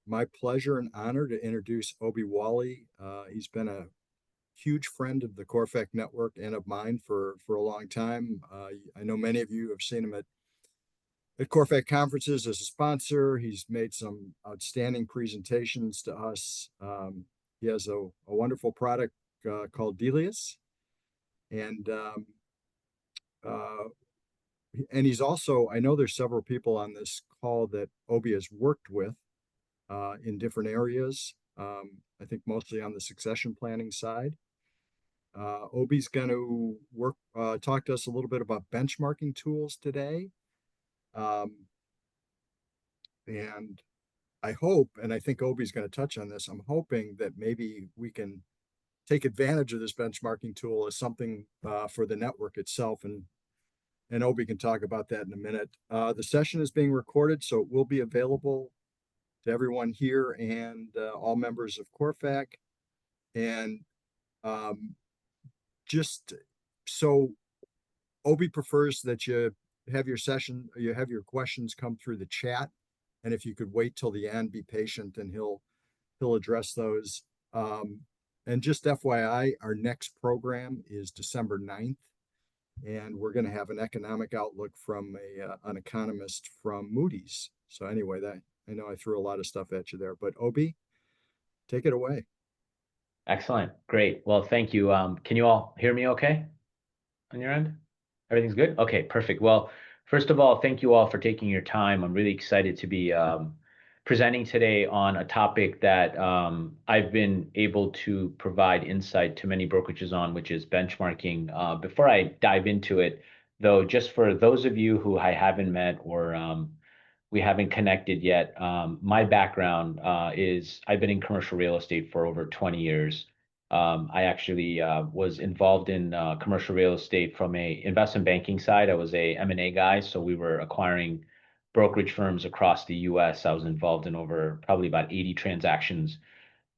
my pleasure and honor to introduce Obie Walli. He's been a huge friend of the CORFAC network and of mine for a long time. I know many of you have seen him at CORFAC conferences as a sponsor. He's made some outstanding presentations to us. He has a wonderful product called Dealius, and uh, and he's also, I know there's several people on this call that Obie has worked with in different areas. I think mostly on the succession planning side. Obie's going to talk to us a little bit about benchmarking tools today. Um, and I hope, and I think Obie's going to touch on this, I'm hoping that maybe we can take advantage of this benchmarking tool as something for the network itself. And Obie can talk about that in a minute. The session is being recorded, so it will be available to everyone here and all members of CORFAC. And just so Obie prefers that you have your questions come through the chat. And if you could wait till the end, be patient, and he'll address those. And just FYI, our next program is December 9th. And we're going to have an economic outlook from an economist from Moody's. So anyway, I know I threw a lot of stuff at you there, but Obie, take it away. Excellent. Great. Well, thank you. Can you all hear me okay on your end? Everything's good? Okay, perfect. Well, first of all, thank you all for taking your time. I'm really excited to be presenting today on a topic that I've been able to provide insight to many brokerages on, which is benchmarking. Before I dive into it, though, just for those of you who I haven't met or we haven't connected yet. My background is I've been in commercial real estate for over 20 years. I actually was involved in commercial real estate from a investment banking side. I was a M&A guy, so we were acquiring brokerage firms across the U.S. I was involved in over probably about 80 transactions,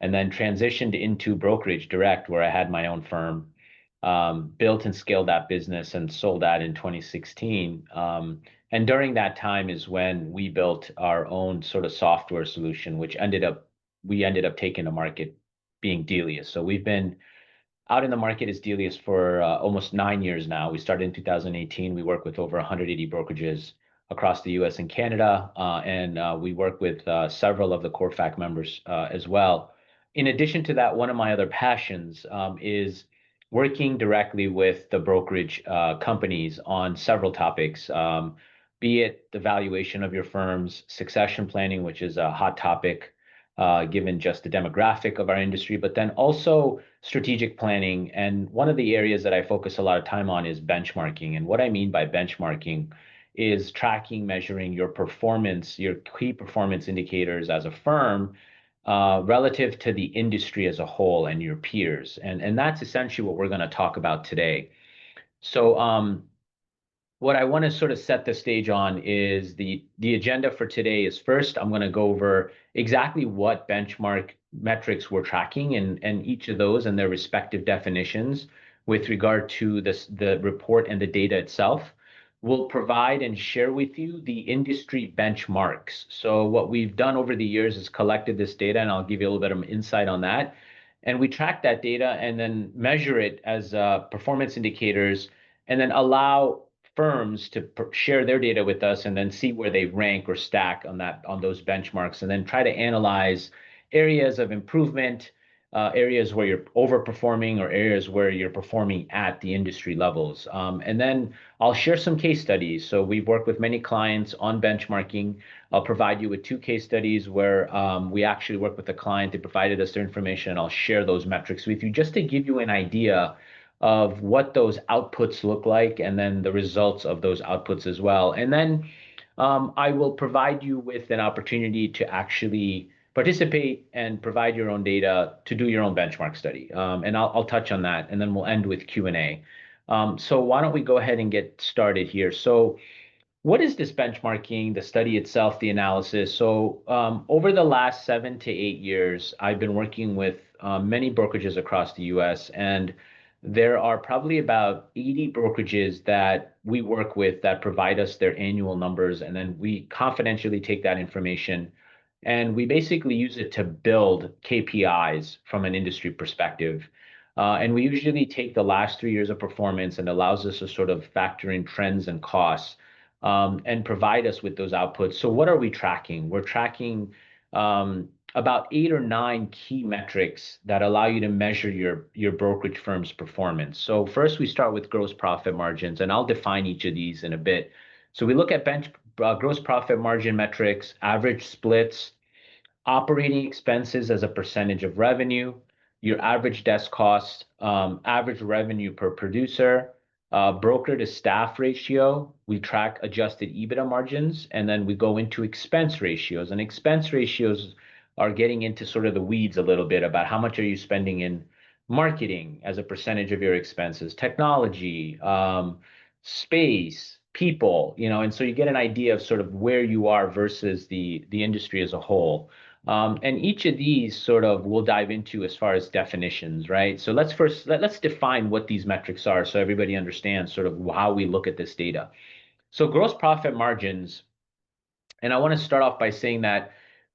and then transitioned into brokerage direct, where I had my own firm, built and scaled that business and sold that in 2016. And during that time is when we built our own sort of software solution, which we ended up taking to market being Dealius. So we've been out in the market as Dealius for almost 9 years now. We started in 2018. We work with over 180 brokerages across the US and Canada, and we work with several of the CORFAC members as well. In addition to that, one of my other passions is working directly with the brokerage companies on several topics, be it the valuation of your firms, succession planning, which is a hot topic given just the demographic of our industry, but then also strategic planning. And one of the areas that I focus a lot of time on is benchmarking. And what I mean by benchmarking is tracking, measuring your performance, your key performance indicators as a firm relative to the industry as a whole and your peers. And that's essentially what we're going to talk about today. So what I want to sort of set the stage on is the agenda for today is first, I'm going to go over exactly what benchmark metrics we're tracking and each of those and their respective definitions with regard to the report and the data itself. We'll provide and share with you the industry benchmarks. So what we've done over the years is collected this data, and I'll give you a little bit of insight on that. And we track that data and then measure it as performance indicators, and then allow firms to share their data with us and then see where they rank or stack on those benchmarks, and then try to analyze areas of improvement, areas where you're overperforming or areas where you're performing at the industry levels. And then I'll share some case studies. So we've worked with many clients on benchmarking. I'll provide you with 2 case studies where we actually worked with a client. They provided us their information, and I'll share those metrics with you just to give you an idea of what those outputs look like, and then the results of those outputs as well. And then I will provide you with an opportunity to actually participate and provide your own data to do your own benchmark study. And I'll touch on that, and then we'll end with Q&A. So why don't we go ahead and get started here? So what is this benchmarking, the study itself, the analysis? So over the last 7 to 8 years, I've been working with many brokerages across the US, and there are probably about 80 brokerages that we work with that provide us their annual numbers, and then we confidentially take that information And we basically use it to build KPIs from an industry perspective. And we usually take the last 3 years of performance and allows us to sort of factor in trends and costs and provide us with those outputs. So what are we tracking? We're tracking about 8 or 9 key metrics that allow you to measure your brokerage firm's performance. So first we start with gross profit margins, and I'll define each of these in a bit. So we look at gross profit margin metrics, average splits, operating expenses as a percentage of revenue, your average desk cost, average revenue per producer, broker to staff ratio. We track adjusted EBITDA margins, and then we go into expense ratios. And expense ratios are getting into sort of the weeds a little bit about how much are you spending in marketing as a percentage of your expenses, technology, space, people, and so you get an idea of sort of where you are versus the industry as a whole. And each of these sort of we'll dive into as far as definitions, right? So let's define what these metrics are so everybody understands sort of how we look at this data. So gross profit margins, and I want to start off by saying that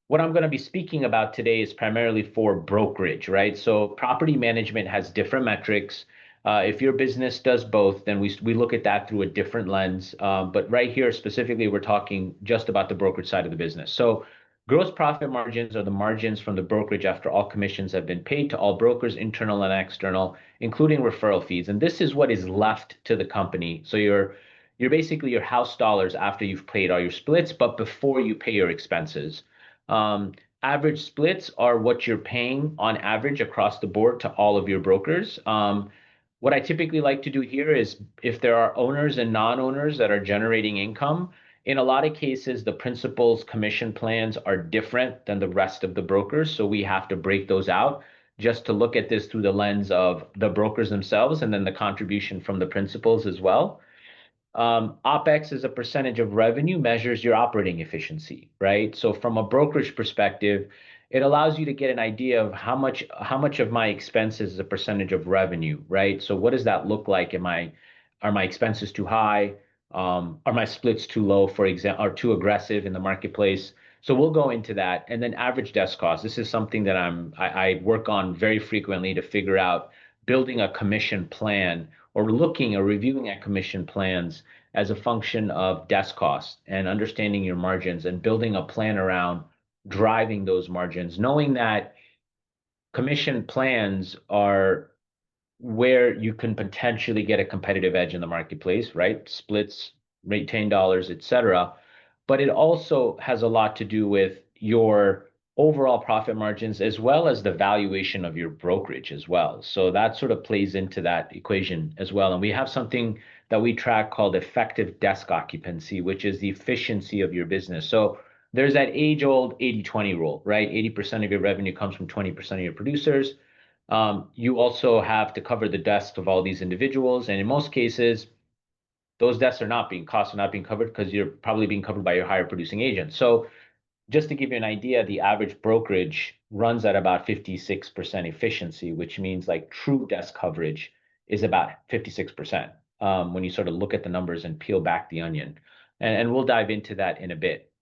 what I'm going to be speaking about today is primarily for brokerage, right? So property management has different metrics. If your business does both, then we look at that through a different lens. But right here specifically, we're talking just about the brokerage side of the business. So gross profit margins are the margins from the brokerage after all commissions have been paid to all brokers, internal and external, including referral fees. And this is what is left to the company. So you're basically your house dollars after you've paid all your splits, but before you pay your expenses. Um, Average splits are what you're paying on average across the board to all of your brokers. What I typically like to do here is if there are owners and non-owners that are generating income, in a lot of cases, the principal's commission plans are different than the rest of the brokers. So we have to break those out just to look at this through the lens of the brokers themselves and then the contribution from the principals as well. OpEx as a percentage of revenue measures your operating efficiency, right? So from a brokerage perspective, it allows you to get an idea of how much of my expenses is a percentage of revenue, right? So what does that look like? Are my expenses too high? Are my splits too low, for example, or too aggressive in the marketplace? So we'll go into that. And then average desk cost. This is something that I work on very frequently to figure out building a commission plan or looking or reviewing at commission plans as a function of desk cost and understanding your margins and building a plan around driving those margins, knowing that commission plans are where you can potentially get a competitive edge in the marketplace, right? Splits, retained dollars, et cetera. But it also has a lot to do with your overall profit margins as well as the valuation of your brokerage as well. So that sort of plays into that equation as well. And we have something that we track called effective desk occupancy, which is the efficiency of your business. So there's that age-old 80-20 rule, right? 80% of your revenue comes from 20% of your producers. You also have to cover the desks of all these individuals. And in most cases, those desks costs are not being covered because you're probably being covered by your higher producing agent. So just to give you an idea, the average brokerage runs at about 56% efficiency, which means like true desk coverage is about 56% when you sort of look at the numbers and peel back the onion. And we'll dive into that in a bit.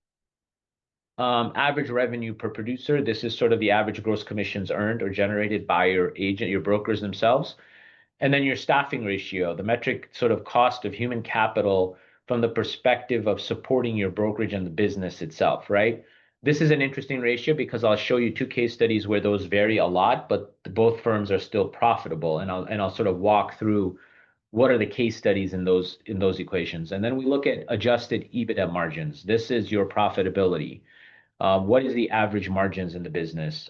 Average revenue per producer. This is sort of the average gross commissions earned or generated by your agent, your brokers themselves. And then your staffing ratio, the metric sort of cost of human capital from the perspective of supporting your brokerage and the business itself, right? This is an interesting ratio because I'll show you 2 case studies where those vary a lot, but both firms are still profitable. And I'll sort of walk through what are the case studies in those equations. And then we look at adjusted EBITDA margins. This is your profitability. What is the average margins in the business?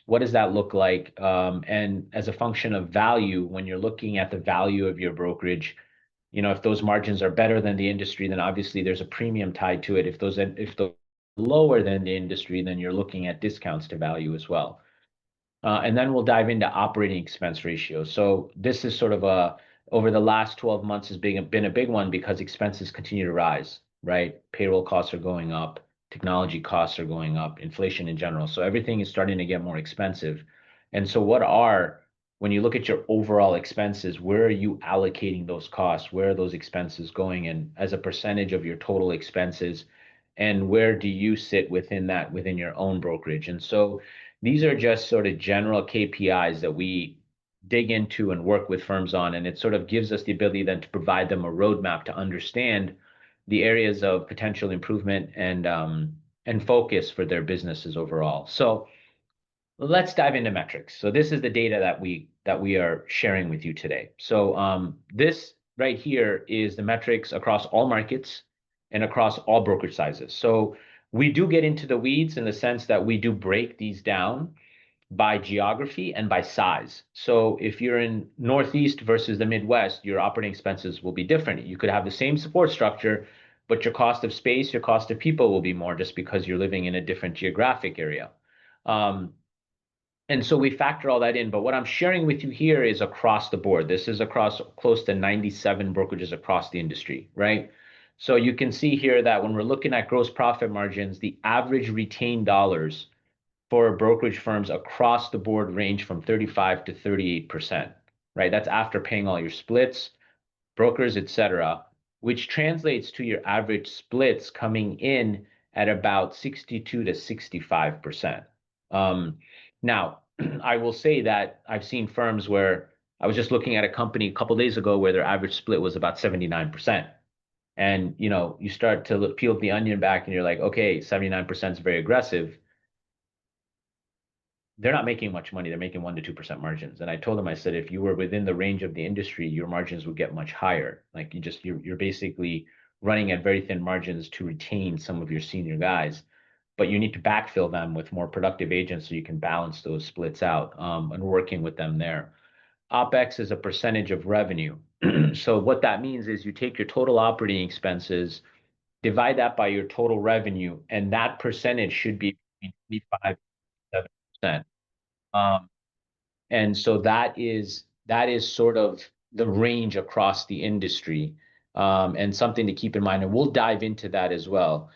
What does that look like? And as a function of value, when you're looking at the value of your brokerage, if those margins are better than the industry, then obviously there's a premium tied to it. If they're lower than the industry, then you're looking at discounts to value as well. And then we'll dive into operating expense ratio. So this is sort of over the last 12 months has been a big one because expenses continue to rise, right? Payroll costs are going up, technology costs are going up, inflation in general. So everything is starting to get more expensive. And so when you look at your overall expenses, where are you allocating those costs? Where are those expenses going? And as a percentage of your total expenses, and where do you sit within that, within your own brokerage? And so these are just sort of general KPIs that we dig into and work with firms on. And it sort of gives us the ability then to provide them a roadmap to understand the areas of potential improvement and focus for their businesses overall. So let's dive into metrics. So this is the data that we are sharing with you today. So this right here is the metrics across all markets and across all brokerage sizes. So we do get into the weeds in the sense that we do break these down by geography and by size. So if you're in Northeast versus the Midwest, your operating expenses will be different. You could have the same support structure, but your cost of space, your cost of people will be more just because you're living in a different geographic area. And so we factor all that in. But what I'm sharing with you here is across the board. This is across close to 97 brokerages across the industry, right? So you can see here that when we're looking at gross profit margins, the average retained dollars for brokerage firms across the board range from 35 to 38%, right? That's after paying all your splits, brokers, etc., which translates to your average splits coming in at about 62 to 65%. Now, I will say that I've seen firms where I was just looking at a company a couple days ago where their average split was about 79%. And you start to peel the onion back and you're like, okay, 79% is very aggressive. They're not making much money. They're making 1 to 2% margins. And I told them, I said, if you were within the range of the industry, your margins would get much higher. Like you're basically running at very thin margins to retain some of your senior guys, but you need to backfill them with more productive agents so you can balance those splits out, and working with them there. OpEx is a percentage of revenue. So what that means is you take your total operating expenses, divide that by your total revenue, and that percentage should be between 25 and 7%. And so that is sort of the range across the industry, and something to keep in mind. And we'll dive into that as well.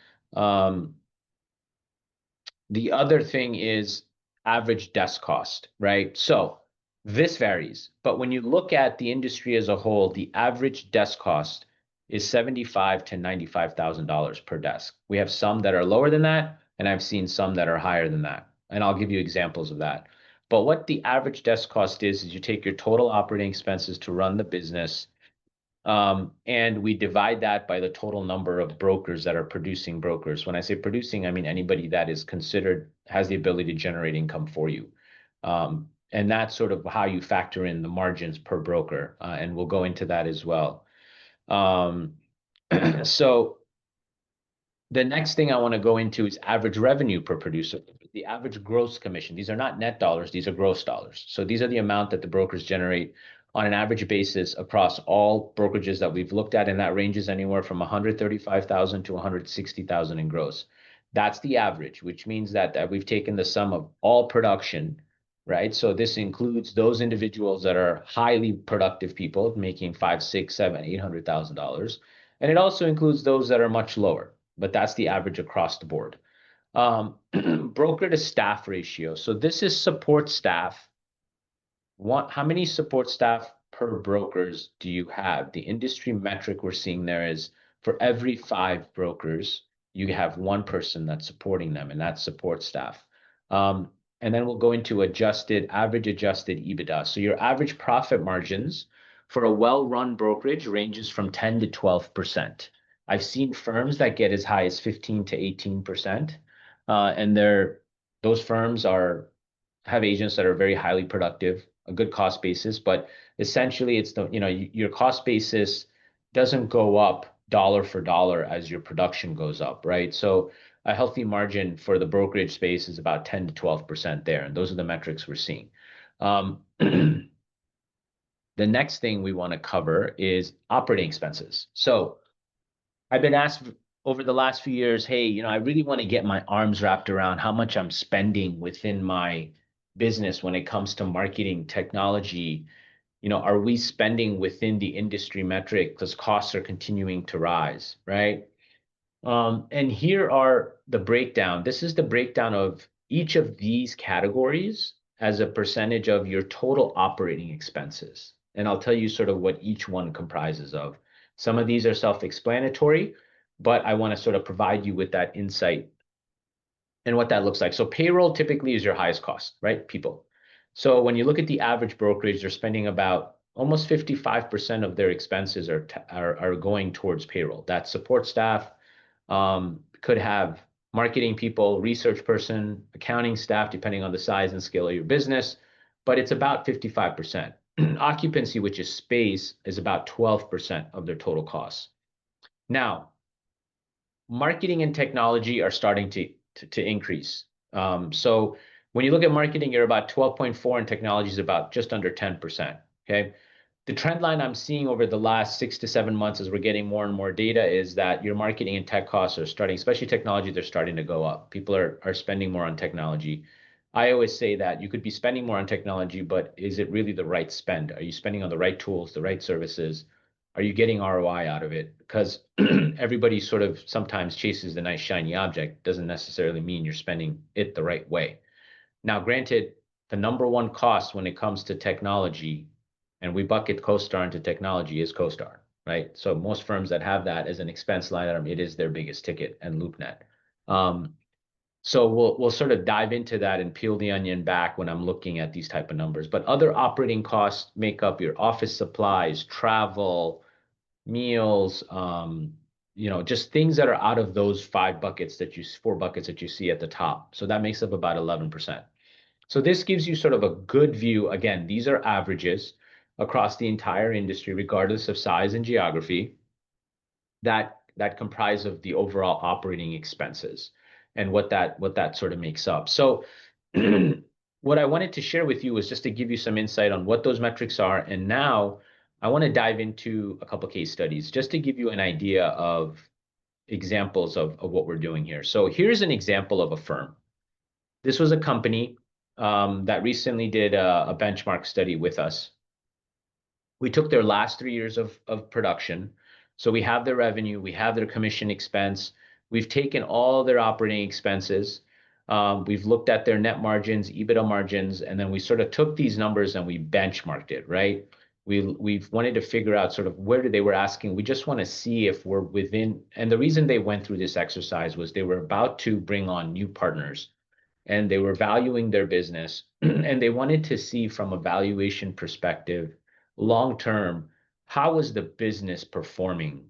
The other thing is average desk cost, right? So this varies, but when you look at the industry as a whole, the average desk cost is $75,000 to $95,000 per desk. We have some that are lower than that, and I've seen some that are higher than that. And I'll give you examples of that. But what the average desk cost is you take your total operating expenses to run the business, and we divide that by the total number of brokers that are producing brokers. When I say producing, I mean anybody that is considered has the ability to generate income for you. And that's sort of how you factor in the margins per broker. And we'll go into that as well. So the next thing I want to go into is average revenue per producer, the average gross commission. These are not net dollars, these are gross dollars. So these are the amount that the brokers generate on an average basis across all brokerages that we've looked at, and that ranges anywhere from 135,000 to 160,000 in gross. That's the average, which means that we've taken the sum of all production, right? So this includes those individuals that are highly productive people making $500,000, $600,000, $700,000, $800,000. And it also includes those that are much lower, but that's the average across the board. Broker to staff ratio. So this is support staff. How many support staff per brokers do you have? The industry metric we're seeing there is for every 5 brokers, you have 1 person that's supporting them, and that's support staff. And then we'll go into average adjusted EBITDA. So your average profit margins for a well-run brokerage ranges from 10 to 12%. I've seen firms that get as high as 15 to 18%. And those firms have agents that are very highly productive, a good cost basis, but essentially it's your cost basis doesn't go up dollar for dollar as your production goes up, right? So a healthy margin for the brokerage space is about 10 to 12% there, and those are the metrics we're seeing. The next thing we want to cover is operating expenses. So I've been asked over the last few years, hey, I really want to get my arms wrapped around how much I'm spending within my business when it comes to marketing, technology. Are we spending within the industry metric because costs are continuing to rise, right? And here are the breakdown. This is the breakdown of each of these categories as a percentage of your total operating expenses. And I'll tell you sort of what each one comprises of. Some of these are self-explanatory, but I want to sort of provide you with that insight and what that looks like. So payroll typically is your highest cost, right? People. So when you look at the average brokerage, they're spending about almost 55% of their expenses are going towards payroll. That's support staff, could have marketing people, research person, accounting staff, depending on the size and scale of your business, but it's about 55%. Occupancy, which is space, is about 12% of their total costs. Now, marketing and technology are starting to increase. So when you look at marketing, you're about 12.4, and technology is about just under 10%. Okay. The trend line I'm seeing over the last 6 to 7 months as we're getting more and more data is that your marketing and tech costs are starting, especially technology, they're starting to go up. People are spending more on technology. I always say that you could be spending more on technology, but is it really the right spend? Are you spending on the right tools, the right services? Are you getting ROI out of it? Because everybody sort of sometimes chases the nice shiny object, doesn't necessarily mean you're spending it the right way. Now, granted, the number one cost when it comes to technology, and we bucket CoStar into technology, is CoStar, right? So most firms that have that as an expense line item, it is their biggest ticket, and LoopNet. So we'll sort of dive into that and peel the onion back when I'm looking at these type of numbers. But other operating costs make up your office supplies, travel, meals, just things that are out of those four buckets that you see at the top. So that makes up about 11%. So this gives you sort of a good view. Again, these are averages across the entire industry, regardless of size and geography, that comprise of the overall operating expenses and what that sort of makes up. So what I wanted to share with you was just to give you some insight on what those metrics are. And now I want to dive into a couple case studies just to give you an idea of examples of what we're doing here. So here's an example of a firm. This was a company that recently did a benchmark study with us. We took their last 3 years of production. So we have their revenue, we have their commission expense, we've taken all their operating expenses, we've looked at their net margins, EBITDA margins, and then we sort of took these numbers and we benchmarked it, right? We've wanted to figure out sort of they were asking, we just want to see if we're within, and the reason they went through this exercise was they were about to bring on new partners and they were valuing their business and they wanted to see from a valuation perspective, long term, how is the business performing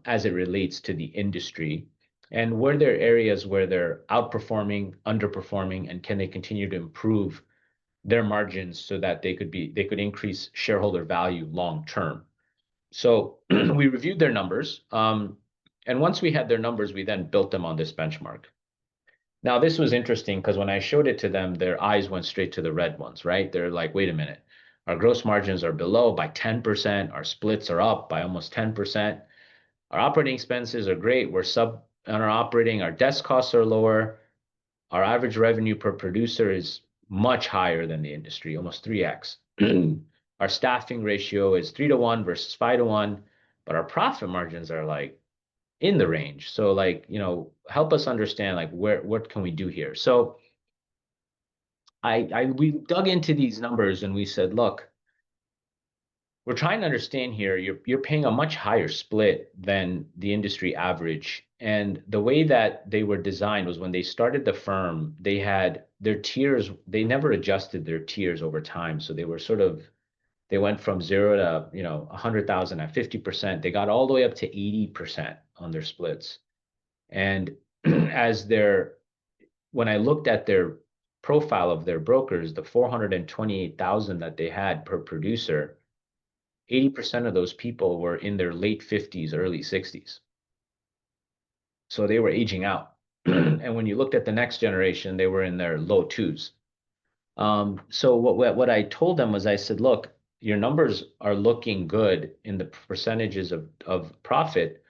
as it relates to the industry, and were there areas where they're outperforming, underperforming, and can they continue to improve their margins so that they could increase shareholder value long term. So we reviewed their numbers, and once we had their numbers, we then built them on this benchmark. Now, this was interesting because when I showed it to them, their eyes went straight to the red ones, right? They're like, wait a minute, our gross margins are below by 10%, our splits are up by almost 10%, our operating expenses are great, we're sub on our operating, our desk costs are lower, our average revenue per producer is much higher than the industry, almost 3x. Our staffing ratio is 3-to-1 versus 5-to-1, but our profit margins are like in the range. So like, help us understand like what can we do here? So we dug into these numbers and we said, look, we're trying to understand here, you're paying a much higher split than the industry average. And the way that they were designed was when they started the firm, they had their tiers, they never adjusted their tiers over time. So they were they went from 0 to 100,000 at 50%. They got all the way up to 80% on their splits. And when I looked at their profile of their brokers, the 428,000 that they had per producer, 80% of those people were in their late 50s, early 60s. So they were aging out. And when you looked at the next generation, they were in their low twos. So what I told them was, I said, look, your numbers are looking good in the percentages of profit,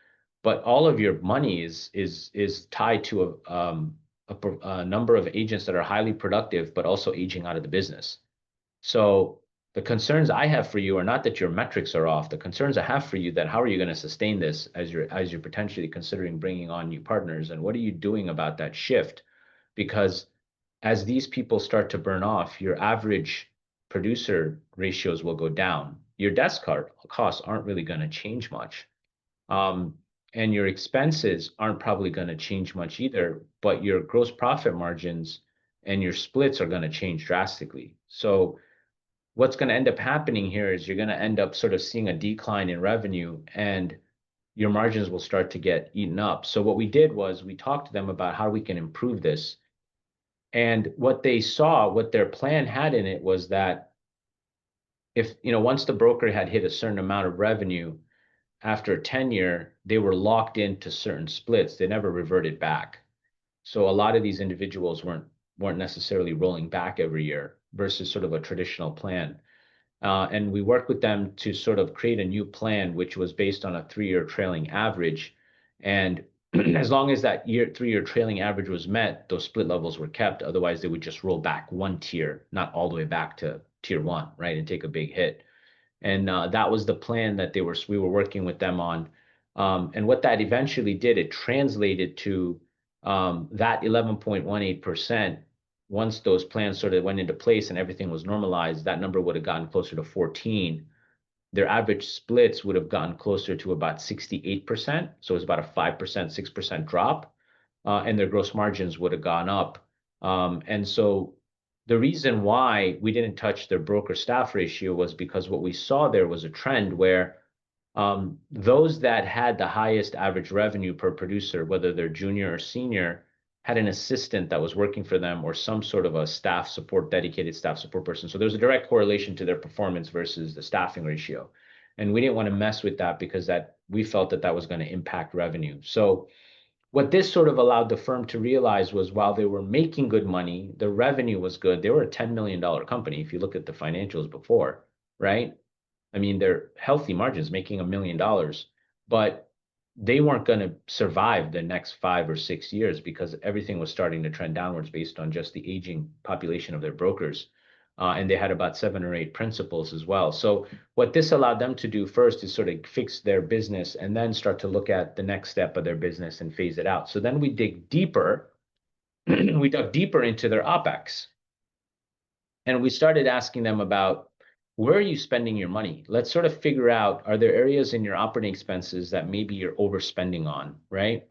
but all of your money is tied to a number of agents that are highly productive, but also aging out of the business. So the concerns I have for you are not that your metrics are off. The concerns I have for you that how are you going to sustain this as you're potentially considering bringing on new partners, and what are you doing about that shift? Because as these people start to burn off, your average producer ratios will go down. Your desk card costs aren't really going to change much. and your expenses aren't probably going to change much either, but your gross profit margins and your splits are going to change drastically. So what's going to end up happening here is you're going to end up sort of seeing a decline in revenue, and your margins will start to get eaten up. So what we did was we talked to them about how we can improve this. And what they saw, what their plan had in it was that if, once the broker had hit a certain amount of revenue, after tenure, they were locked into certain splits. They never reverted back. So a lot of these individuals weren't necessarily rolling back every year versus sort of a traditional plan. And we worked with them to sort of create a new plan, which was based on a 3-year trailing average. And as long as that 3-year trailing average was met, those split levels were kept. Otherwise, they would just roll back one tier, not all the way back to tier one, right, and take a big hit. And that was the plan that we were working with them on. And what that eventually did, it translated to that 11.18%. Once those plans sort of went into place and everything was normalized, that number would have gotten closer to 14. Their average splits would have gotten closer to about 68%. So it was about a 5%, 6% drop. And their gross margins would have gone up. And so the reason why we didn't touch their broker staff ratio was because what we saw there was a trend where those that had the highest average revenue per producer, whether they're junior or senior, had an assistant that was working for them or some sort of a dedicated staff support person. So there's a direct correlation to their performance versus the staffing ratio. And we didn't want to mess with that because we felt that was going to impact revenue. So what this sort of allowed the firm to realize was while they were making good money, the revenue was good. They were a $10 million company. If you look at the financials before, right? I mean, they're healthy margins, making $1 million, but they weren't going to survive the next 5 or 6 years because everything was starting to trend downwards based on just the aging population of their brokers. And they had about 7 or 8 principals as well. So what this allowed them to do first is sort of fix their business and then start to look at the next step of their business and phase it out. So then we dig deeper. We dug deeper into their OpEx. And we started asking them about where are you spending your money? Let's sort of figure out, are there areas in your operating expenses that maybe you're overspending on, right?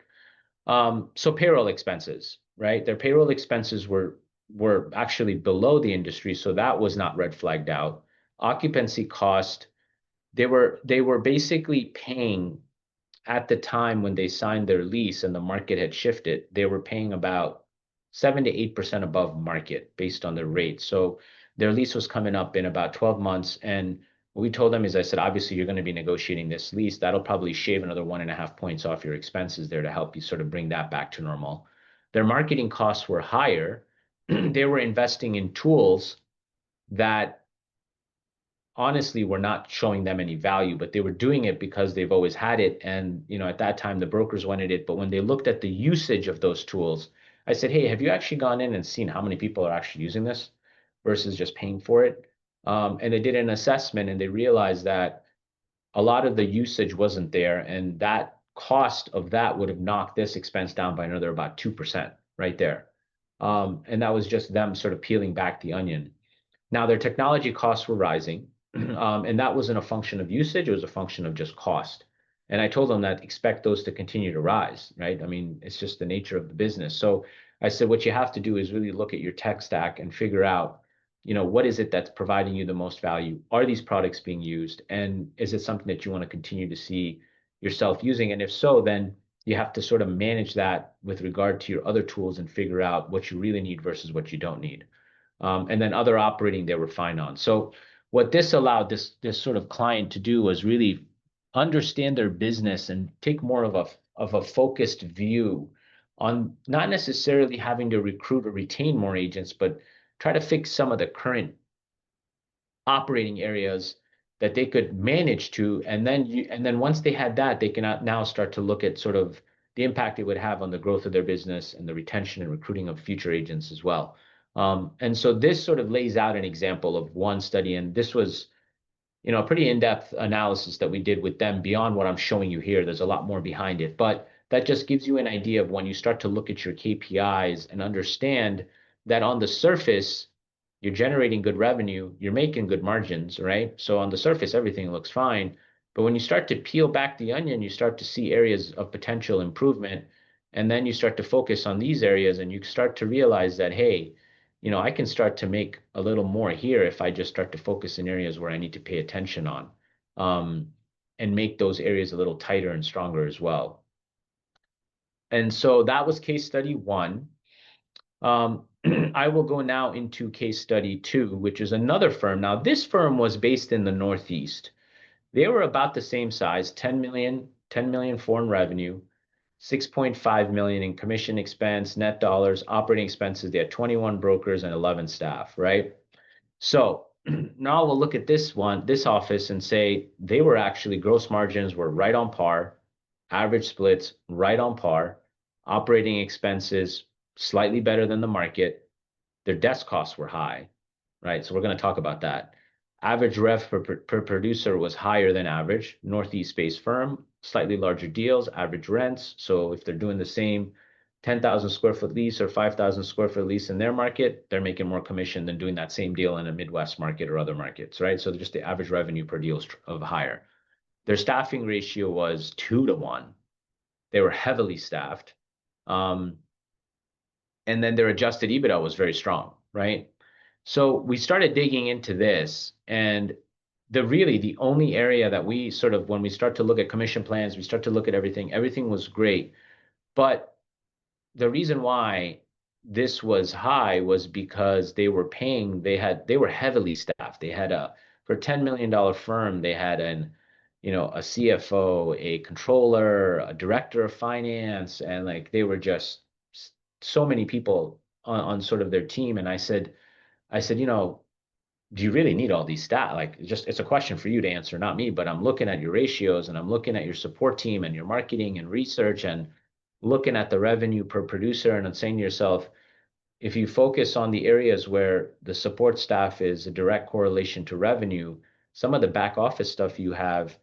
So payroll expenses, right? Their payroll expenses were actually below the industry, so that was not red flagged out. Occupancy cost, they were basically paying at the time when they signed their lease and the market had shifted, they were paying about 7 to 8% above market based on their rate. So their lease was coming up in about 12 months. And what we told them is, I said, obviously, you're going to be negotiating this lease. That'll probably shave another 1.5 points off your expenses there to help you sort of bring that back to normal. Their marketing costs were higher. They were investing in tools that honestly were not showing them any value, but they were doing it because they've always had it. And, at that time, the brokers wanted it. But when they looked at the usage of those tools, I said, hey, have you actually gone in and seen how many people are actually using this versus just paying for it? And they did an assessment and they realized that a lot of the usage wasn't there. And that cost of that would have knocked this expense down by another about 2% right there. And that was just them sort of peeling back the onion. Now, their technology costs were rising, and that wasn't a function of usage. It was a function of just cost. And I told them that expect those to continue to rise, right? I mean, it's just the nature of the business. So I said, what you have to do is really look at your tech stack and figure out, what is it that's providing you the most value? Are these products being used? And is it something that you want to continue to see yourself using? And if so, then you have to sort of manage that with regard to your other tools and figure out what you really need versus what you don't need. And then other operating they were fine on. So what this allowed this sort of client to do was really understand their business and take more of a focused view on not necessarily having to recruit or retain more agents, but try to fix some of the current operating areas that they could manage to. And then once they had that, they can now start to look at sort of the impact it would have on the growth of their business and the retention and recruiting of future agents as well. And so this sort of lays out an example of one study, and this was, a pretty in-depth analysis that we did with them beyond what I'm showing you here. There's a lot more behind it, but that just gives you an idea of when you start to look at your KPIs and understand that on the surface, you're generating good revenue, you're making good margins, right? So on the surface, everything looks fine. But when you start to peel back the onion, you start to see areas of potential improvement. And then you start to focus on these areas and you start to realize that, hey, I can start to make a little more here if I just start to focus in areas where I need to pay attention on, um, and make those areas a little tighter and stronger as well. And so that was case study one. I will go now into case study two, which is another firm. Now, this firm was based in the Northeast. They were about the same size, 10 million foreign revenue, 6.5 million in commission expense, net dollars, operating expenses. They had 21 brokers and 11 staff, right? So now we'll look at this office and say they were actually gross margins were right on par, average splits right on par, operating expenses slightly better than the market. Their desk costs were high, right? So we're going to talk about that. Average rev per producer was higher than average. Northeast-based firm, slightly larger deals, average rents. So if they're doing the same 10,000 square foot lease or 5,000 square foot lease in their market, they're making more commission than doing that same deal in a Midwest market or other markets, right? So just the average revenue per deal is of higher. Their staffing ratio was 2-to-1. They were heavily staffed. And then their adjusted EBITDA was very strong, right? So we started digging into this, and the only area that we sort of, when we start to look at commission plans, we start to look at everything was great. But the reason why this was high was because they were heavily staffed. They had for a $10 million firm, they had a CFO, a controller, a director of finance, and like they were just so many people on sort of their team. And I said, do you really need all these stats? Like, it's a question for you to answer, not me. But I'm looking at your ratios and I'm looking at your support team and your marketing and research and looking at the revenue per producer, and I'm saying to yourself, if you focus on the areas where the support staff is a direct correlation to revenue, some of the back office stuff you have,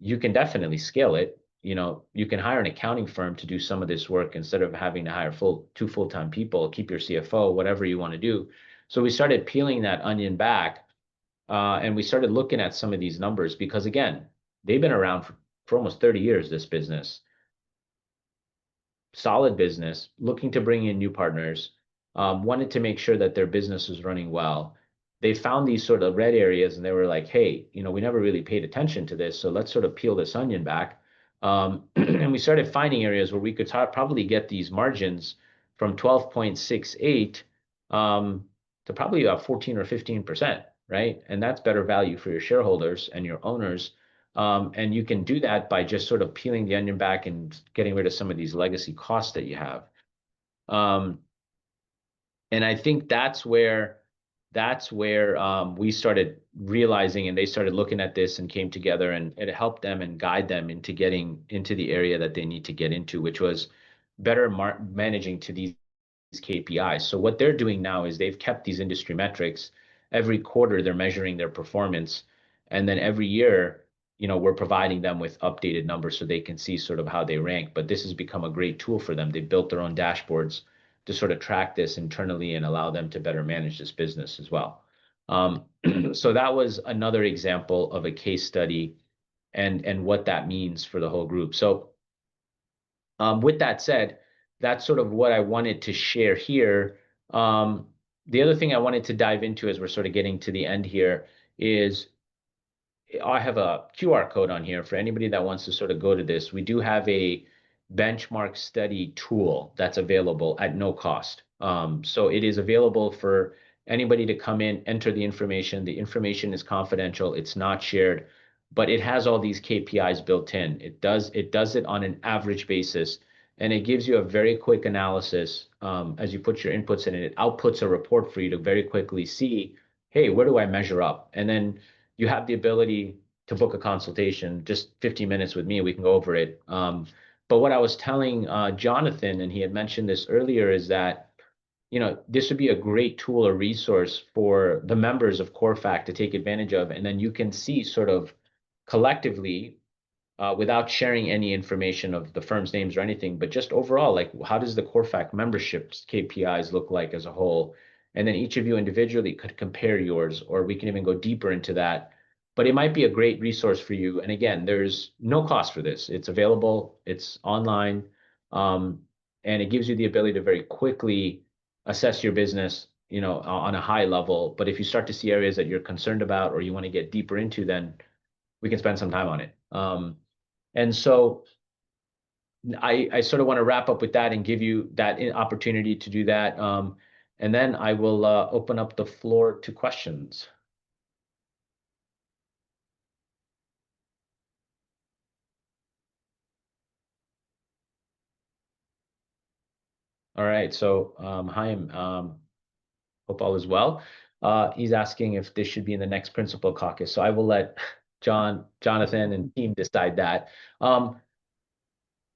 you can definitely scale it. You can hire an accounting firm to do some of this work instead of having to hire two full-time people, keep your CFO, whatever you want to do. So we started peeling that onion back, and we started looking at some of these numbers because, again, they've been around for almost 30 years, this business. Solid business, looking to bring in new partners, wanted to make sure that their business was running well. They found these sort of red areas and they were like, hey, we never really paid attention to this. So let's sort of peel this onion back. And we started finding areas where we could probably get these margins from 12.68 to probably about 14 or 15%, right? And that's better value for your shareholders and your owners. And you can do that by just sort of peeling the onion back and getting rid of some of these legacy costs that you have. And I think that's where we started realizing, and they started looking at this and came together, and it helped them and guide them into getting into the area that they need to get into, which was better managing to these KPIs. So what they're doing now is they've kept these industry metrics. Every quarter, they're measuring their performance. And then every year, we're providing them with updated numbers so they can see sort of how they rank. But this has become a great tool for them. They've built their own dashboards to sort of track this internally and allow them to better manage this business as well. So that was another example of a case study and what that means for the whole group. So with that said, that's sort of what I wanted to share here. The other thing I wanted to dive into as we're sort of getting to the end here is I have a QR code on here for anybody that wants to sort of go to this. We do have a benchmark study tool that's available at no cost. So it is available for anybody to come in, enter the information. The information is confidential. It's not shared, but it has all these KPIs built in. It does it on an average basis, and it gives you a very quick analysis as you put your inputs in, and it outputs a report for you to very quickly see, hey, where do I measure up? And then you have the ability to book a consultation, just 15 minutes with me. We can go over it. But what I was telling Jonathan, and he had mentioned this earlier, is that this would be a great tool or resource for the members of CORFAC to take advantage of, and then you can see sort of collectively, without sharing any information of the firm's names or anything, but just overall, like, how does the CORFAC membership's KPIs look like as a whole? And then each of you individually could compare yours, or we can even go deeper into that but it might be a great resource for you. And again, there's no cost for this. It's available, it's online, um, and it gives you the ability to very quickly assess your business, on a high level. But if you start to see areas that you're concerned about or you want to get deeper into, then we can spend some time on it. And so I sort of want to wrap up with that and give you that opportunity to do that. And then I will open up the floor to questions. All right. So, hi, hope all is well. He's asking if this should be in the next principal caucus. So I will let Jonathan, and team decide that.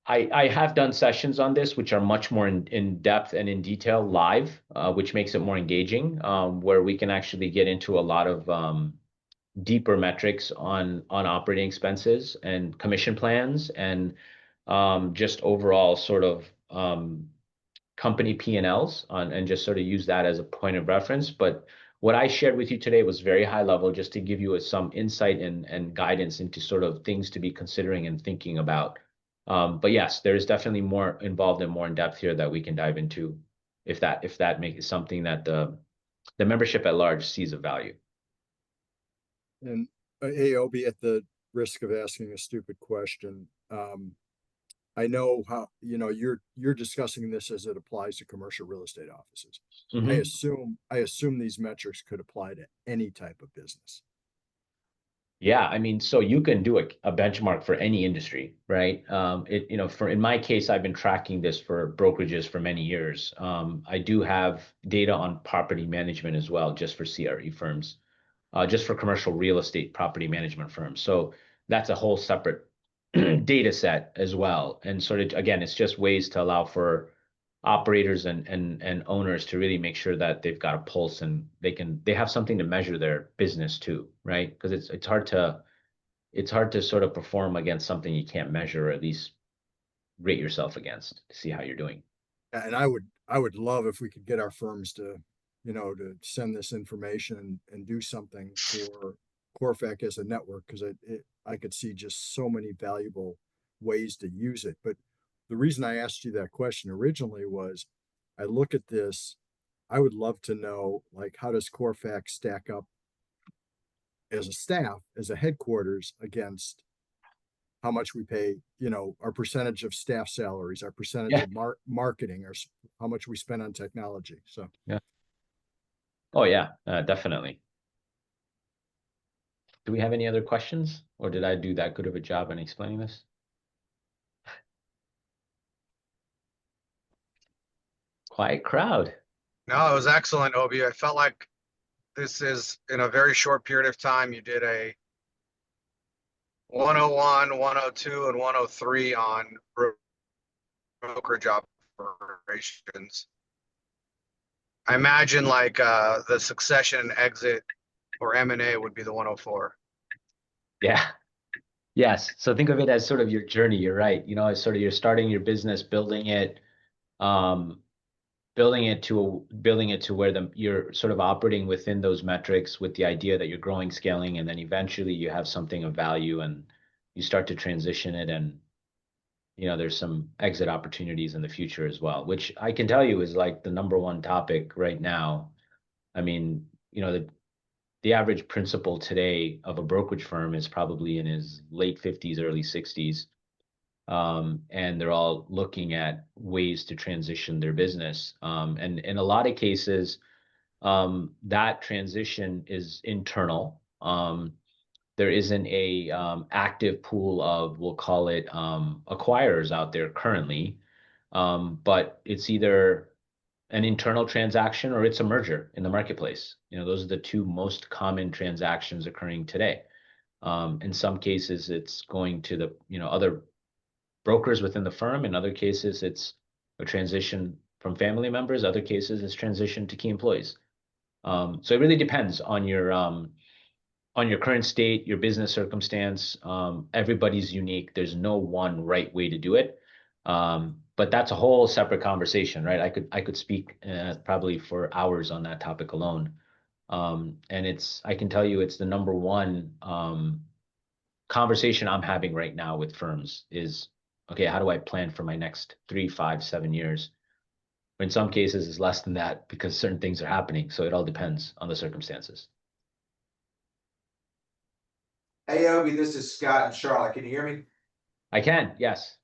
I have done sessions on this, which are much more in depth and in detail live, which makes it more engaging, where we can actually get into a lot of deeper metrics on operating expenses and commission plans and just overall sort of company P&Ls and just sort of use that as a point of reference. But what I shared with you today was very high level, just to give you some insight and guidance into sort of things to be considering and thinking about. But yes, there is definitely more involved and more in depth here that we can dive into if that makes something that the membership at large sees of value. And hey, Obie, at the risk of asking a stupid question, I know how, you're discussing this as it applies to commercial real estate offices. I Mhm. assume these metrics could apply to any type of business. Yeah, I mean, so you can do a benchmark for any industry, right? In my case, I've been tracking this for brokerages for many years. I do have data on property management as well, just for CRE firms, just for commercial real estate property management firms. So that's a whole separate data set as well. And sort of, again, it's just ways to allow for operators and owners to really make sure that they've got a pulse and they have something to measure their business too, right? Because it's hard to sort of perform against something you can't measure, or at least rate yourself against to see how you're doing. And I would love if we could get our firms to send this information and do something for CORFAC as a network, because I could see just so many valuable ways to use it. But the reason I asked you that question originally was I look at this, I would love to know, like, how does CORFAC stack up as a staff, as a headquarters, against how much we pay, our percentage of staff salaries, our percentage Yeah. of marketing, or how much we spend on technology. So, Yeah. Oh yeah, definitely. Do we have any other questions, or did I do that good of a job in explaining this? Quiet crowd. No, it was excellent, Obie. I felt like this is in a very short period of time. You did a 101, 102, and 103 on brokerage operations. I imagine like the succession and exit or M&A would be the 104. Yeah. Yes. So think of it as sort of your journey. You're right. It's sort of you're starting your business, um, building it to where you're sort of operating within those metrics with the idea that you're growing, scaling, and then eventually you have something of value and you start to transition it, and there's some exit opportunities in the future as well, which I can tell you is like the number one topic right now. I mean, the average principal today of a brokerage firm is probably in his late 50s, early 60s. And they're all looking at ways to transition their business. And in a lot of cases, that transition is internal. There isn't a active pool of, we'll call it, acquirers out there currently, but it's either an internal transaction or it's a merger in the marketplace. Those are the two most common transactions occurring today. In some cases, it's going to the other brokers within the firm. In other cases, it's a transition from family members. Other cases, it's transition to key employees. So it really depends on your current state, your business circumstance. Everybody's unique. There's no one right way to do it. But that's a whole separate conversation, right? I could speak probably for hours on that topic alone. And I can tell you, it's the number one conversation I'm having right now with firms is, okay, how do I plan for my next 3, 5, 7 years? In some cases, it's less than that because certain things are happening. So it all depends on the circumstances. Hey, Obie, this is Scott in Charlotte. Can you hear me? I can, yes.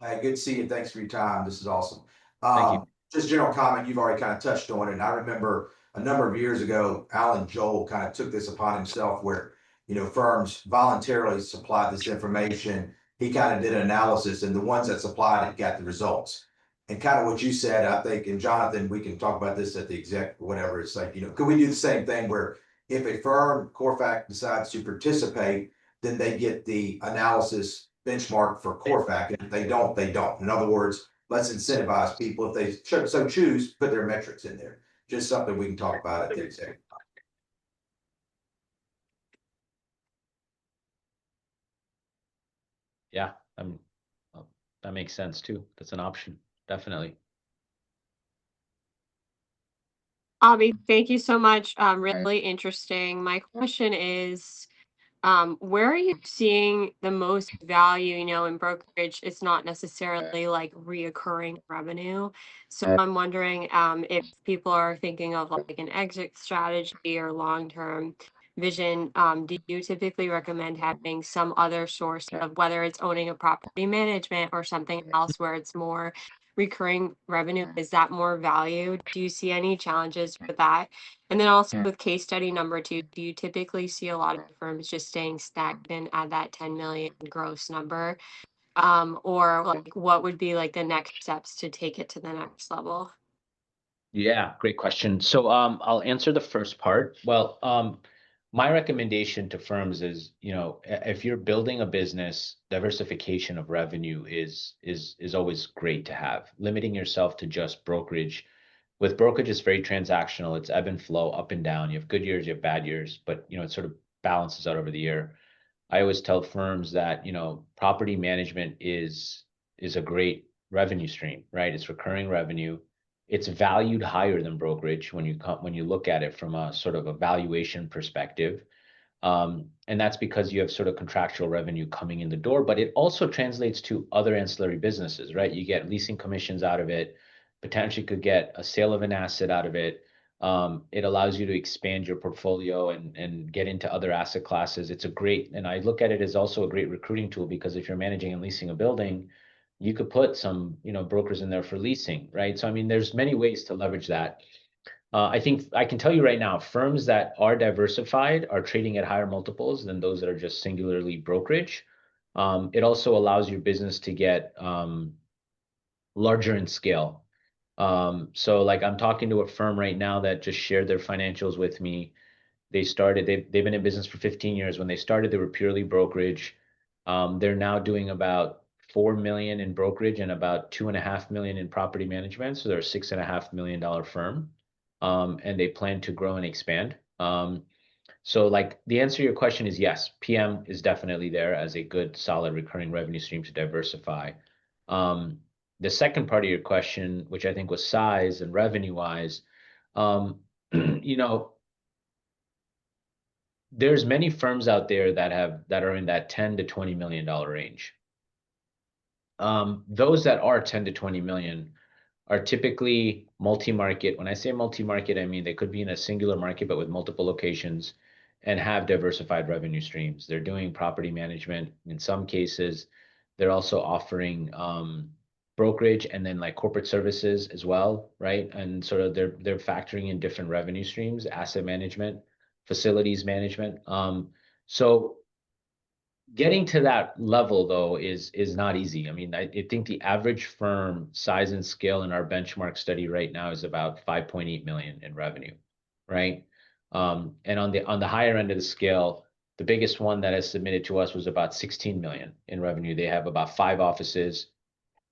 Hey, good to see you. Thanks for your time. This is awesome. Thank you. Just general comment, you've already kind of touched on it. And I remember a number of years ago, Alan Joel kind of took this upon himself where, firms voluntarily supplied this information. He kind of did an analysis, and the ones that supplied it got the results. And kind of what you said, I think, and Jonathan, we can talk about this at the exec, whatever. It's like, could we do the same thing where if a firm, CORFAC, decides to participate, then they get the analysis benchmark for CORFAC, and if they don't, they don't. In other words, let's incentivize people if they so choose, put their metrics in there. Just something we can talk about at the executive. Yeah, that makes sense too. That's an option, definitely. Obie, thank you so much. Really interesting. My question is, where are you seeing the most value? In brokerage, it's not necessarily like reoccurring revenue. So I'm wondering if people are thinking of like an exit strategy or long-term vision. Do you typically recommend having some other source of whether it's owning a property management or something else where it's more recurring revenue? Is that more value? Do you see any challenges with that? And then also with case study number 2, do you typically see a lot of firms just staying stagnant at that 10 million gross number? Or like what would be like the next steps to take it to the next level? Yeah, great question. So I'll answer the first part. Well, my recommendation to firms is, if you're building a business, diversification of revenue is always great to have. Limiting yourself to just brokerage. With brokerage, it's very transactional. It's ebb and flow, up and down. You have good years, you have bad years, but it sort of balances out over the year. I always tell firms that, property management is a great revenue stream, right? It's recurring revenue. It's valued higher than brokerage when you look at it from a sort of a valuation perspective. And that's because you have sort of contractual revenue coming in the door, but it also translates to other ancillary businesses, right? You get leasing commissions out of it, potentially could get a sale of an asset out of it. It allows you to expand your portfolio and get into other asset classes. And I look at it as also a great recruiting tool because if you're managing and leasing a building, you could put some, brokers in there for leasing, right? So, I mean, there's many ways to leverage that. I think I can tell you right now, firms that are diversified are trading at higher multiples than those that are just singularly brokerage. It also allows your business to get larger in scale. So like I'm talking to a firm right now that just shared their financials with me. They've been in business for 15 years. When they started, they were purely brokerage. They're now doing about 4 million in brokerage and about 2.5 million in property management. So they're a $6.5 million firm. And they plan to grow and expand. So like the answer to your question is yes, PM is definitely there as a good, solid recurring revenue stream to diversify. The second part of your question, which I think was size and revenue wise, there's many firms out there that are in that 10 to 20 million dollar range. Those that are 10 to 20 million are typically multi-market. When I say multi-market, I mean they could be in a singular market, but with multiple locations and have diversified revenue streams. They're doing property management. In some cases, they're also offering brokerage and then like corporate services as well, right? And sort of they're factoring in different revenue streams, asset management, facilities management. So getting to that level though is not easy. I mean, I think the average firm size and scale in our benchmark study right now is about 5.8 million in revenue, right? And on the higher end of the scale, the biggest one that has submitted to us was about 16 million in revenue. They have about 5 offices.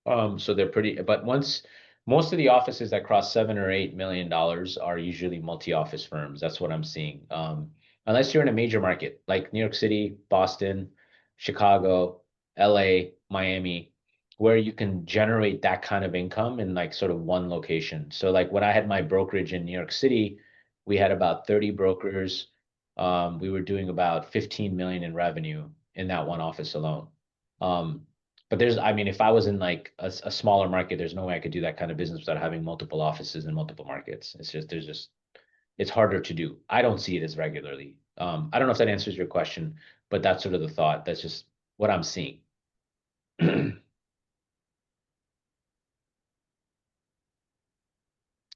So they're pretty, but most of the offices that cross $7 or $8 million are usually multi-office firms. That's what I'm seeing. Unless you're in a major market like New York City, Boston, Chicago, LA, Miami, where you can generate that kind of income in like sort of one location. So like when I had my brokerage in New York City, We had about 30 brokers. We were doing about 15 million in revenue in that one office alone. But I mean, if I was in like a smaller market, there's no way I could do that kind of business without having multiple offices in multiple markets. It's harder to do. I don't see it as regularly. I don't know if that answers your question, but that's sort of the thought. That's just what I'm seeing. And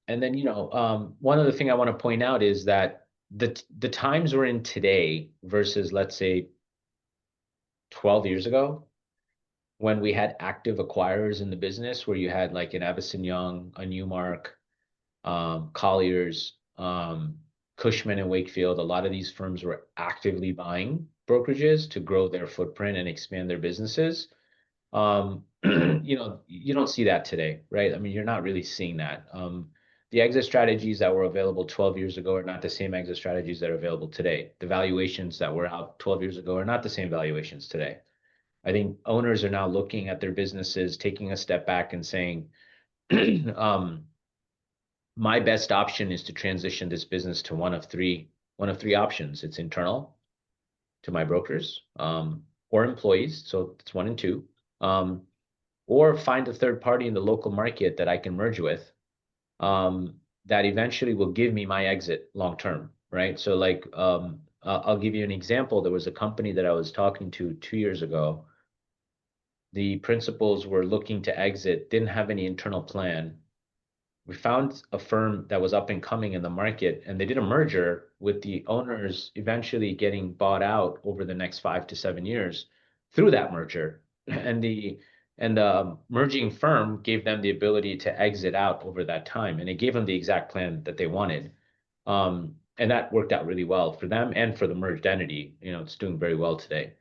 then, one other thing I want to point out is that the times we're in today versus, let's say, 12 years ago, when we had active acquirers in the business, where you had like an Avison Young, a Newmark, Colliers, Cushman and Wakefield. A lot of these firms were actively buying brokerages to grow their footprint and expand their businesses. You don't see that today, right? I mean, you're not really seeing that. The exit strategies that were available 12 years ago are not the same exit strategies that are available today. The valuations that were out 12 years ago are not the same valuations today. I think owners are now looking at their businesses, taking a step back and saying, my best option is to transition this business to one of three options. It's internal to my brokers, or employees. So it's 1 and 2. Or find a third party in the local market that I can merge with, that eventually will give me my exit long term, right? So like, I'll give you an example. There was a company that I was talking to 2 years ago. The principals were looking to exit, didn't have any internal plan. We found a firm that was up and coming in the market, and they did a merger with the owners eventually getting bought out over the next 5 to 7 years through that merger. And the merging firm gave them the ability to exit out over that time, and it gave them the exact plan that they wanted. And that worked out really well for them and for the merged entity. It's doing very well today.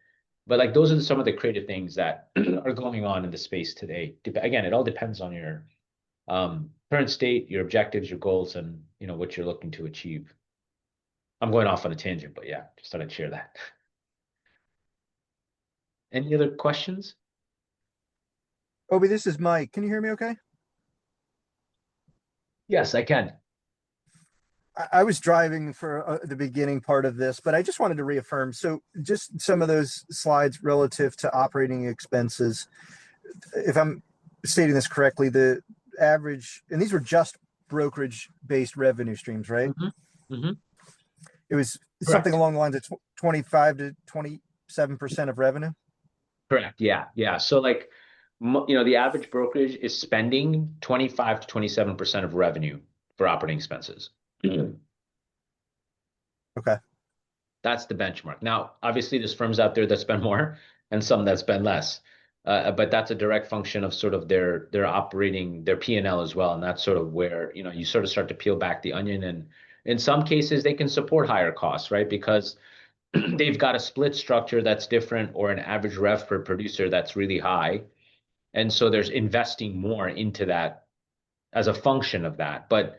But like, those are some of the creative things that are going on in the space today. Again, it all depends on your current state, your objectives, your goals, and what you're looking to achieve. I'm going off on a tangent, but yeah, just thought I'd share that. Any other questions? Obie, this is Mike. Can you hear me okay? Yes, I can. I was driving for the beginning part of this, but I just wanted to reaffirm. So just some of those slides relative to operating expenses, if I'm stating this correctly, the average, and these were just brokerage-based revenue streams, right? Mm-hmm. Mm-hmm. It was Correct. Something along the lines of 25 to 27% of revenue. Correct. Yeah. So like, the average brokerage is spending 25 to 27% of revenue for operating expenses. Okay. That's the benchmark. Now, obviously, there's firms out there that spend more and some that spend less. But that's a direct function of sort of their operating, their P&L as well. And that's sort of where, you sort of start to peel back the onion. And in some cases, they can support higher costs, right? Because they've got a split structure that's different, or an average rev per producer that's really high. And so there's investing more into that as a function of that. But,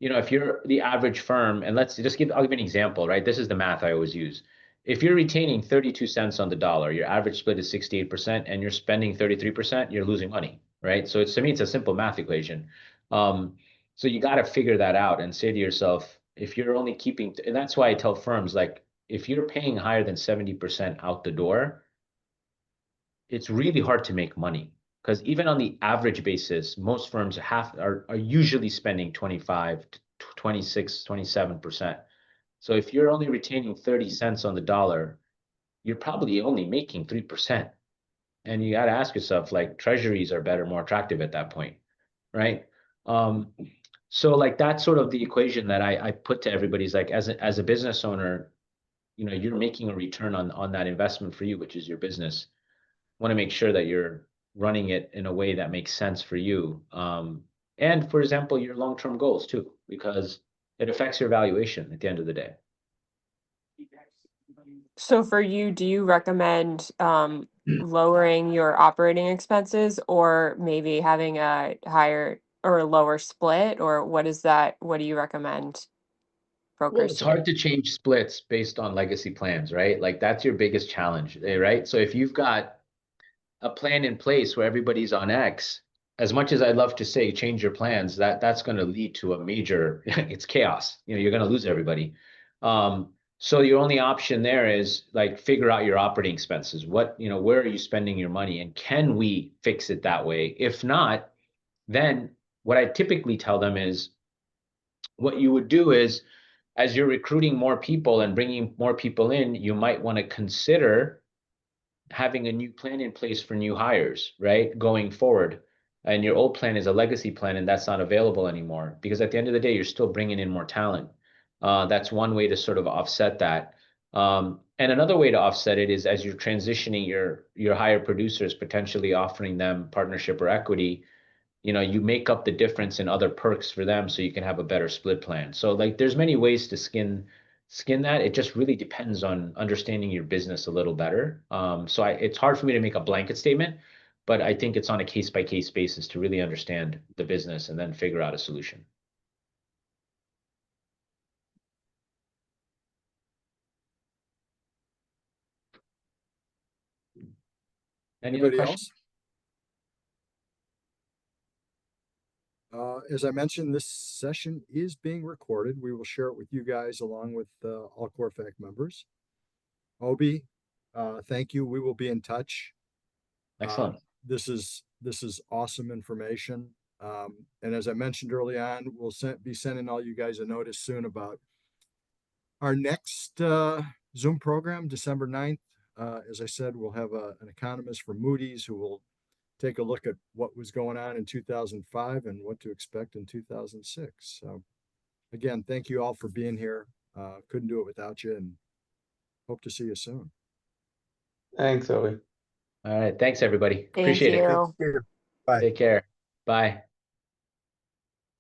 if you're the average firm, and I'll give you an example, right? This is the math I always use. If you're retaining 32 cents on the dollar, your average split is 68%, and you're spending 33%, you're losing money, right? So to me, it's a simple math equation. So you got to figure that out and say to yourself, if you're only keeping, and that's why I tell firms, like, if you're paying higher than 70% out the door, it's really hard to make money. Because even on the average basis, most firms are usually spending 25 to 26, 27%. So if you're only retaining 30 cents on the dollar, you're probably only making 3%. And you got to ask yourself, like, treasuries are better, more attractive at that point, right? So like, that's sort of the equation that I put to everybody, is like, as a business owner, you're making a return on that investment for you, which is your business. Want to make sure that you're running it in a way that makes sense for you. And for example, your long-term goals too, because it affects your valuation at the end of the day. So for you, do you recommend lowering your operating expenses, or maybe having a higher or a lower split, or what do you recommend Well, brokers it's to hard do? to change splits based on legacy plans, right? Like, that's your biggest challenge, right? So if you've got a plan in place where everybody's on X, as much as I'd love to say change your plans, that's going to lead to a major, it's chaos. You know, you're going to lose everybody. So your only option there is like figure out your operating expenses. What, you know, where are you spending your money, and can we fix it that way? If not, then what I typically tell them is what you would do is, as you're recruiting more people and bringing more people in, you might want to consider having a new plan in place for new hires, right? Going forward. And your old plan is a legacy plan, and that's not available anymore, because at the end of the day, you're still bringing in more talent. That's one way to sort of offset that. And another way to offset it is, as you're transitioning your higher producers, potentially offering them partnership or equity, you know, you make up the difference in other perks for them so you can have a better split plan. So like there's many ways to skin that. It just really depends on understanding your business a little better. So it's hard for me to make a blanket statement, but I think it's on a case by case basis to really understand the business and then figure out a solution. Any other Anybody questions? else? As I mentioned, this session is being recorded. We will share it with you guys along with all CORFAC members. Obie, thank you. We will be in touch. Excellent. This is awesome information. And as I mentioned early on, we'll be sending all you guys a notice soon about our next Zoom program, December 9th. As I said, we'll have an economist from Moody's who will take a look at what was going on in 2005 and what to expect in 2006. So again, thank you all for being here. Couldn't do it without you, and hope to see you soon. Thanks, Obie. All right. Thanks, everybody. Thank Appreciate it. you. Here. Bye. Take care. Bye.